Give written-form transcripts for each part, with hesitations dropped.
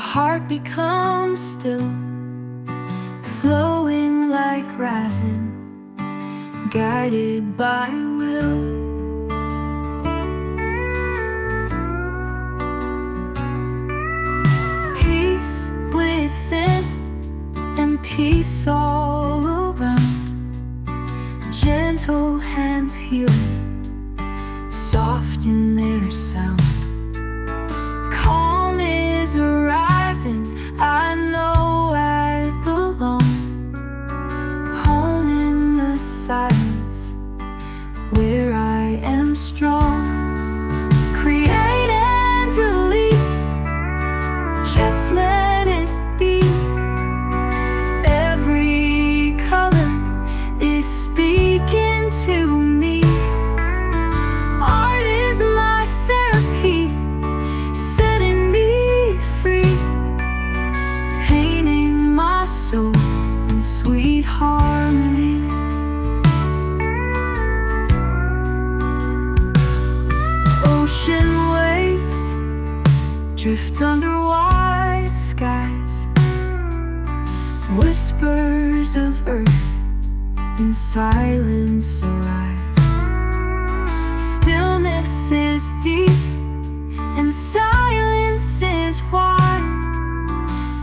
heart becomes still, flowing like resin, guided by will. Peace within and peace all around, gentle hands healing, soft in their sound. Calm is arriving, I know I belong, home in the silence where I am strong. Create and release, just let it be. Every color is speaking to me. Art is my therapy, setting me free, painting my soul in sweet harmony. Ocean waves drift under wide skies, whispers of earth in silence arise. Stillness is deep and silence is wide.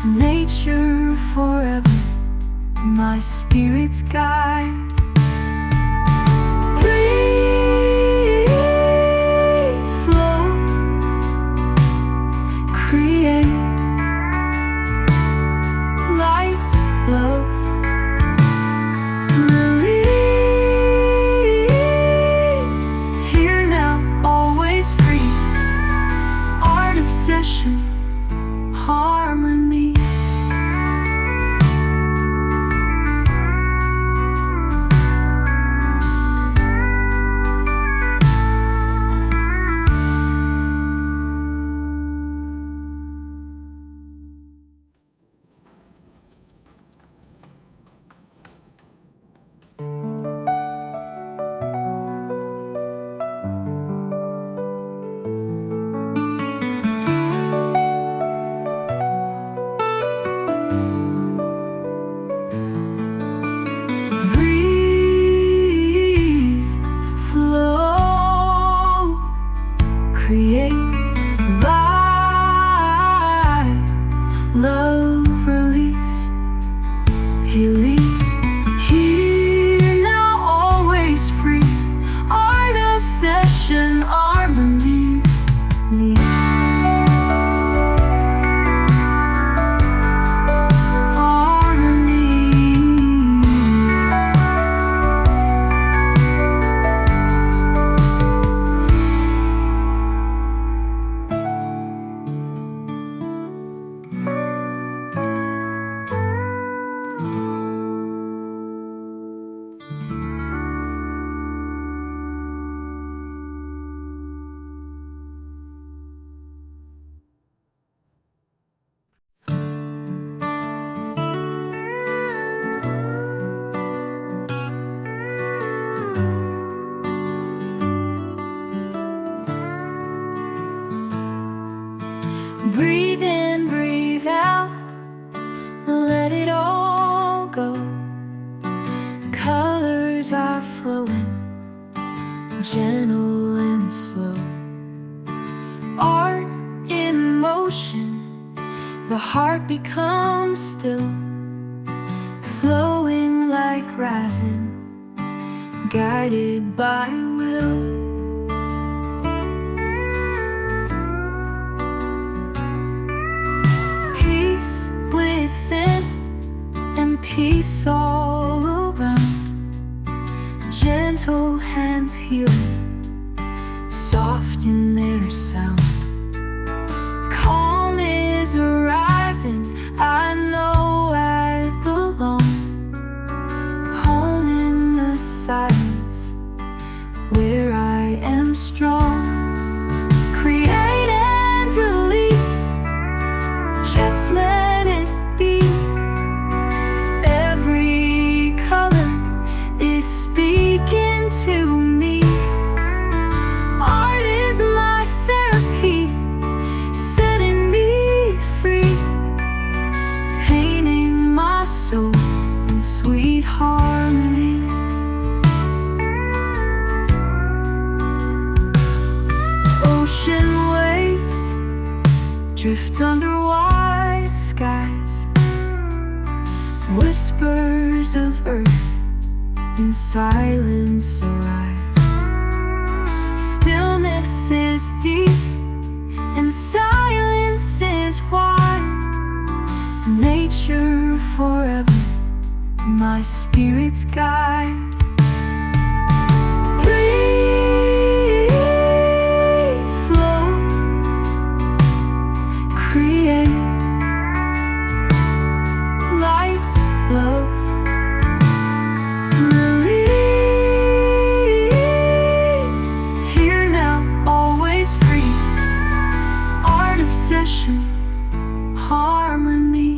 Nature forever, my spirit's guide. Breathe, flow, create, light, love, release. Here now, always free. Art obsession, harmony. Breathe, flow, create, light, love, release, release. Here now, always free. Art obsession, harmony. Breathe in, breathe out, let it all go. Colors are flowing, gentle and slow. Art in motion, the heart becomes still, flowing like resin, guided by will. Peace within and peace all around, gentle hands healing, soft in their sound. Calm is arriving, I know I belong, home in the silence where I am strong. Create and release, just let it be. Every silence arise. Stillness is deep and silence is wide. Nature forever, my spirit's guide. Breathe, flow, create, light, love, release. Here now, always free. Art obsession, harmony.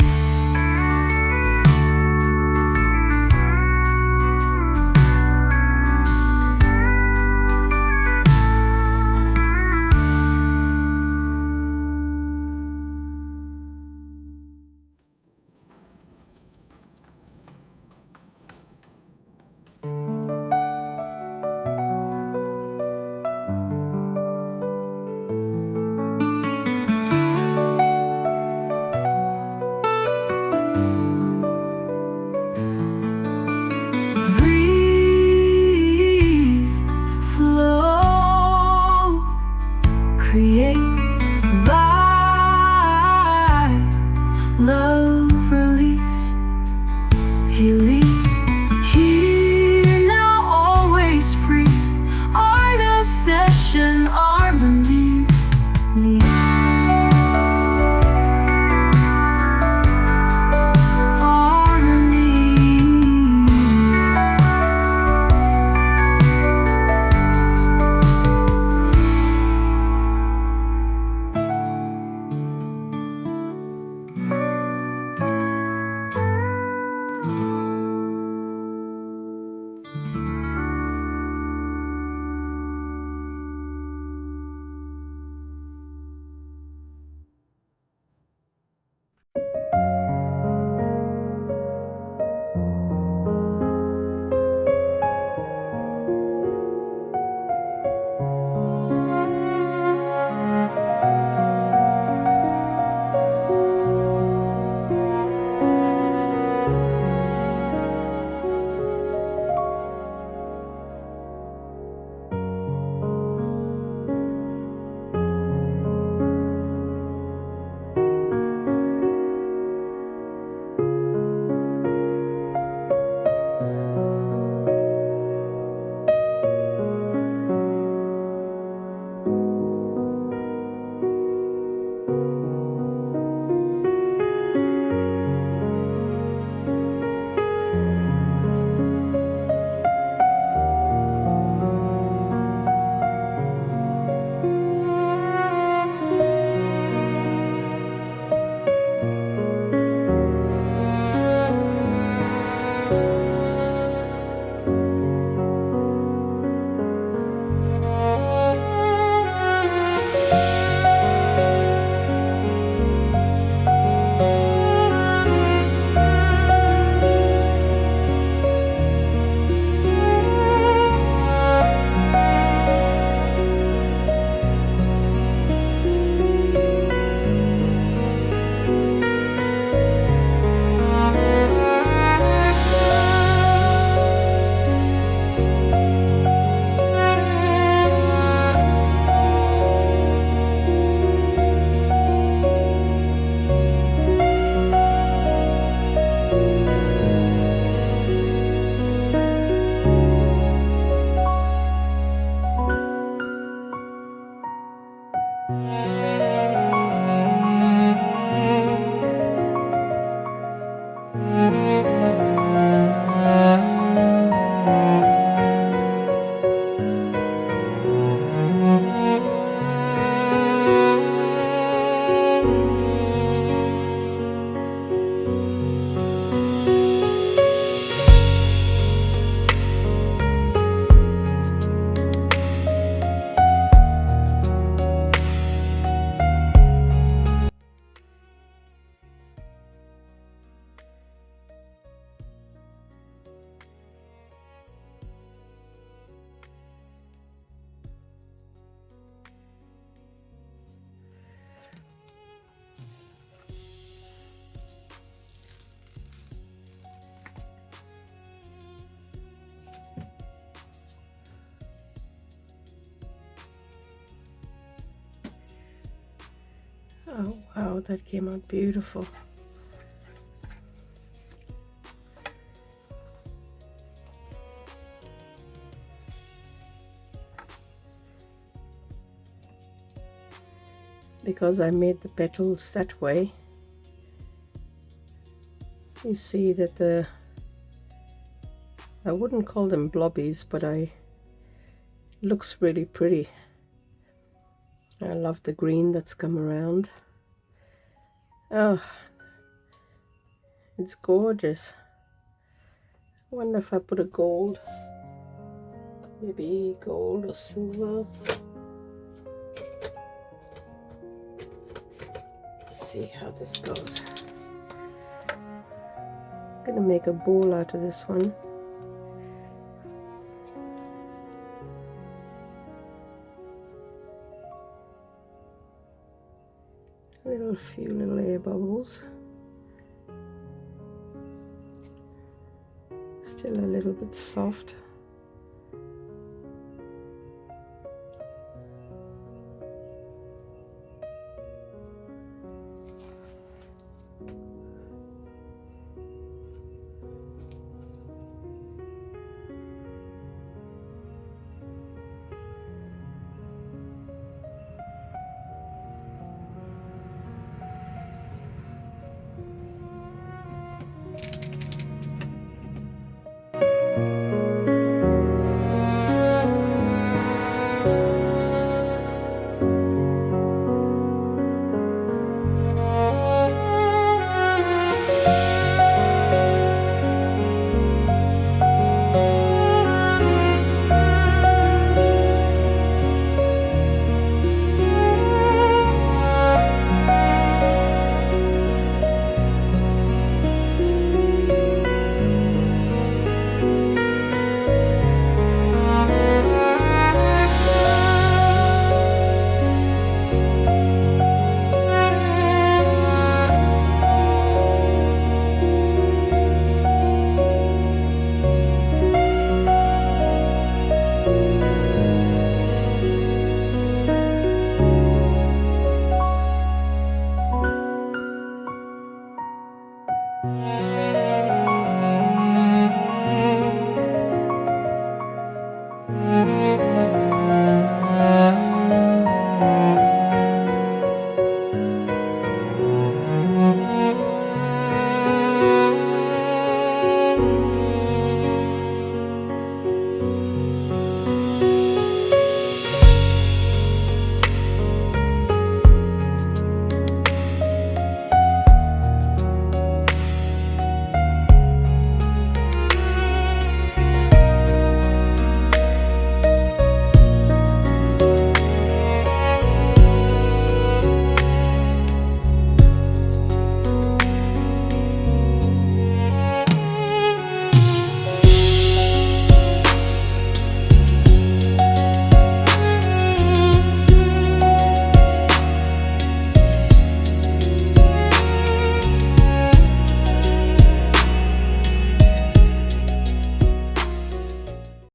Oh wow, that came out beautiful. Because I made the petals that way, you see that I wouldn't call them blobbies, but looks really pretty. I love the green that's come around. Oh, it's gorgeous. I wonder if I put a gold, maybe gold or silver. Let's see how this goes. I'm gonna make a bowl out of this one. Few little air bubbles. Still a little bit soft.